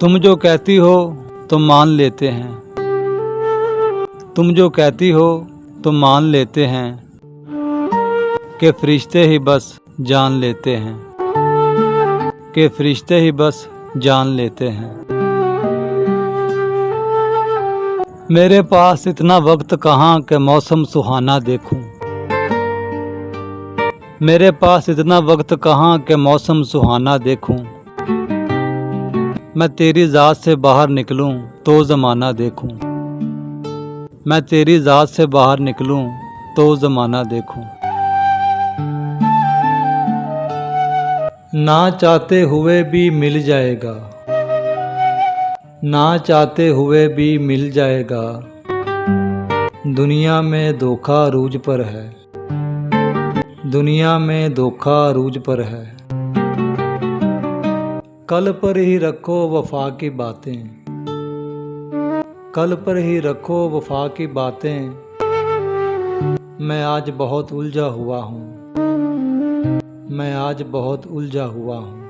तुम जो कहती हो तो मान लेते हैं, तुम जो कहती हो तो मान लेते हैं कि फरिश्ते ही बस जान लेते हैं, कि फरिश्ते ही बस जान लेते हैं। मेरे पास इतना वक्त कहाँ कि मौसम सुहाना देखूं, मेरे पास इतना वक्त कहाँ कि मौसम सुहाना देखूं। मैं तेरी ज़ात से बाहर निकलूं तो ज़माना देखूं, मैं तेरी ज़ात से बाहर निकलूं तो ज़माना देखूं। ना चाहते हुए भी मिल जाएगा, ना चाहते हुए भी मिल जाएगा। दुनिया में धोखा रूज पर है, दुनिया में धोखा रूज पर है। कल पर ही रखो वफा की बातें, कल पर ही रखो वफा की बातें। मैं आज बहुत उलझा हुआ हूँ, मैं आज बहुत उलझा हुआ हूँ।